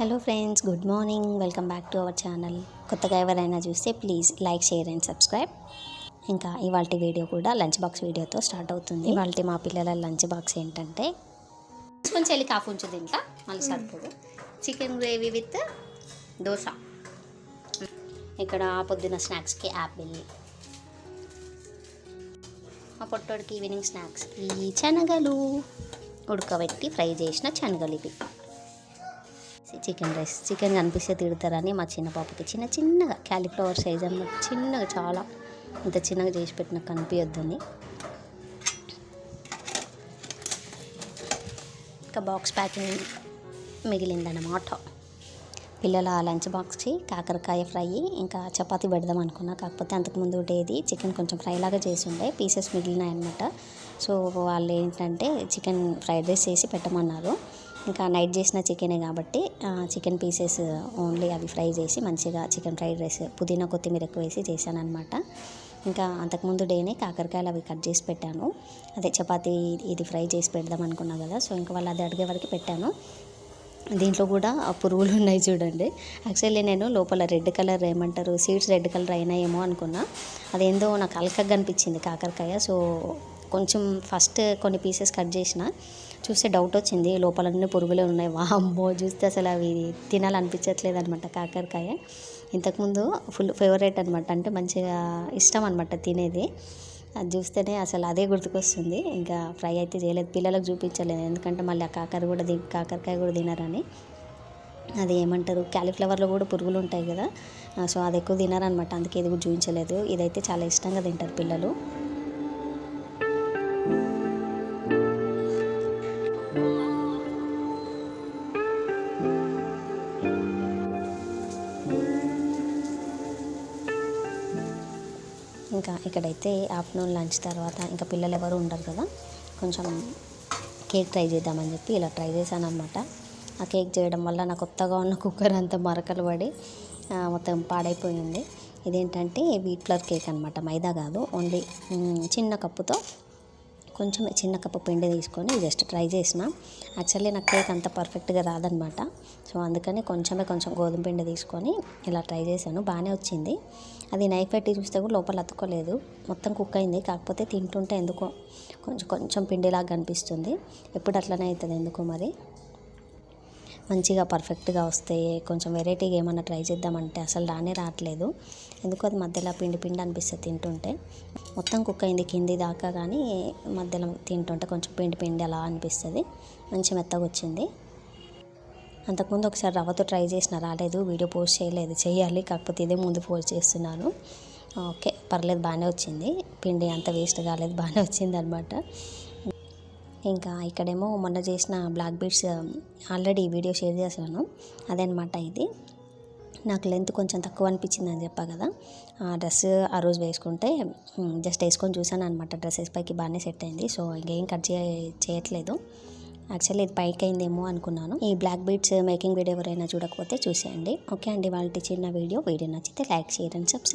Hello friends, good morning. Welcome back to our channel. కొత్తగా ఎవరైనా చూస్తే please like, share and subscribe. ఇంకా ఇవాళ వీడియో కూడా లంచ్ బాక్స్ వీడియోతో స్టార్ట్ అవుతుంది. ఇవాళ మా పిల్లల లంచ్ బాక్స్ ఏంటంటే కొంచెం చెల్లి కాఫ్ ఉంచుది ఇంట్లో మళ్ళీ సరిపోదు చికెన్ గ్రేవీ విత్ దోశ. ఇక్కడ పొద్దున్న స్నాక్స్కి యాపిల్, మా పొట్టోడికి ఈవినింగ్ స్నాక్స్ ఈ శనగలు ఉడకబెట్టి ఫ్రై చేసిన శనగలు. ఇవి చికెన్ రైస్. చికెన్ కనిపిస్తే తిడతారని మా చిన్న పాపకి చిన్నగా క్యాలీఫ్లవర్ సైజ్ అన్నమాట, చిన్నగా చాలా ఇంత చిన్నగా చేసి పెట్టిన కనిపించొద్దని. ఇంకా బాక్స్ ప్యాకింగ్ మిగిలిందన్నమాట. పిల్లల లంచ్ బాక్స్కి కాకరకాయ ఫ్రై ఇంకా చపాతీ పెడదాం అనుకున్నా, కాకపోతే అంతకుముందు ఉండేది చికెన్ కొంచెం ఫ్రై లాగా చేసి ఉండే పీసెస్ మిగిలినాయి అనమాట. సో వాళ్ళు ఏంటంటే చికెన్ ఫ్రైడ్ రైస్ చేసి పెట్టమన్నారు. ఇంకా నైట్ చేసిన చికెనే కాబట్టి చికెన్ పీసెస్ ఓన్లీ అవి ఫ్రై చేసి మంచిగా చికెన్ ఫ్రైడ్ రైస్ పుదీనా కొత్తిమీర ఎక్కువ వేసి చేశాను అనమాట. ఇంకా అంతకుముందు డేనే కాకరకాయలు అవి కట్ చేసి పెట్టాను. అదే చపాతీ ఇది ఫ్రై చేసి పెడదాం అనుకున్నా కదా, సో ఇంకా వాళ్ళు అది అడిగే వరకు పెట్టాను. దీంట్లో కూడా పురుగులు ఉన్నాయి చూడండి. యాక్చువల్లీ నేను లోపల రెడ్ కలర్ ఏమంటారు సీడ్స్ రెడ్ కలర్ అయినాయేమో అనుకున్నా. అదేందో నాకు అలకగా అనిపించింది కాకరకాయ. సో కొంచెం ఫస్ట్ కొన్ని పీసెస్ కట్ చేసిన, చూస్తే డౌట్ వచ్చింది లోపలన్నీ పురుగులే ఉన్నాయి. వామ్మో, చూస్తే అసలు అవి తినాలనిపించట్లేదు అనమాట కాకరకాయ. ఇంతకుముందు ఫుల్ ఫేవరెట్ అనమాట, అంటే మంచిగా ఇష్టం అనమాట తినేది. అది చూస్తేనే అసలు అదే గుర్తుకొస్తుంది. ఇంకా ఫ్రై అయితే చేయలేదు, పిల్లలకు చూపించలేదు, ఎందుకంటే మళ్ళీ ఆ కాకరకాయ కూడా తినరని. అది ఏమంటారు క్యాలీఫ్లవర్లో కూడా పురుగులు ఉంటాయి కదా, సో అది ఎక్కువ తినారనమాట, అందుకే ఇది కూడా చూపించలేదు. ఇదైతే చాలా ఇష్టంగా తింటారు పిల్లలు. ఇంకా ఇక్కడైతే ఆఫ్టర్నూన్ లంచ్ తర్వాత ఇంకా పిల్లలు ఎవరు ఉండరు కదా, కొంచెం కేక్ ట్రై చేద్దామని చెప్పి ఇలా ట్రై చేశాను అనమాట. ఆ కేక్ చేయడం వల్ల నా కొత్తగా ఉన్న కుక్కర్ అంతా మరకలు పడి మొత్తం పాడైపోయింది. ఇదేంటంటే వీట్ ఫ్లవర్ కేక్ అనమాట, మైదా కాదు, ఓన్లీ చిన్న కప్పుతో కొంచెం చిన్న కప్పు పిండి తీసుకొని జస్ట్ ట్రై చేసిన. యాక్చువల్లీ నాకు కేక్ అంత పర్ఫెక్ట్గా రాదనమాట, సో అందుకని కొంచెం గోధుమ పిండి తీసుకొని ఇలా ట్రై చేశాను. బాగానే వచ్చింది. అది నైఫ్ పెట్టి చూస్తే కూడా లోపల అతుక్కోలేదు, మొత్తం కుక్ అయింది. కాకపోతే తింటుంటే ఎందుకో కొంచెం పిండిలాగా అనిపిస్తుంది. ఎప్పుడు అట్లనే అవుతుంది ఎందుకో మరి. మంచిగా పర్ఫెక్ట్గా వస్తే కొంచెం వెరైటీగా ఏమన్నా ట్రై చేద్దామంటే అసలు రావట్లేదు. ఎందుకో అది మధ్యలో పిండి అనిపిస్తుంది తింటుంటే. మొత్తం కుక్ అయింది కింది దాకా, కానీ మధ్యలో తింటుంటే కొంచెం పిండి అలా అనిపిస్తుంది. మంచి మెత్తగా వచ్చింది. అంతకుముందు ఒకసారి రవ్వతో ట్రై చేసిన, రాలేదు, వీడియో పోస్ట్ చేయలేదు, చేయాలి, కాకపోతే ఇదే ముందు పోస్ట్ చేస్తున్నాను. ఓకే, పర్లేదు, బాగానే వచ్చింది. పిండి అంత వేస్ట్ కాలేదు, బాగానే వచ్చింది అనమాట. ఇంకా ఇక్కడేమో మొన్న చేసిన black beads already video share చేశాను, అదనమాట. ఇది నాకు లెంత్ కొంచెం తక్కువ అనిపించింది అని చెప్పా కదా, ఆ డ్రెస్ ఆ రోజు వేసుకుంటే జస్ట్ వేసుకొని చూసాను అనమాట. డ్రెస్సెస్ పైకి బాగానే సెట్ అయింది, సో ఇంకేం కట్ చేయట్లేదు. యాక్చువల్లీ ఇది పైకి అయిందేమో అనుకున్నాను. ఈ బ్లాక్ బీడ్స్ మేకింగ్ వీడియో ఎవరైనా చూడకపోతే చూసేయండి. ఓకే అండి, వాళ్ళ చిన్న వీడియో నచ్చితే లైక్, షేర్ అండ్ సబ్స్క్రైబ్.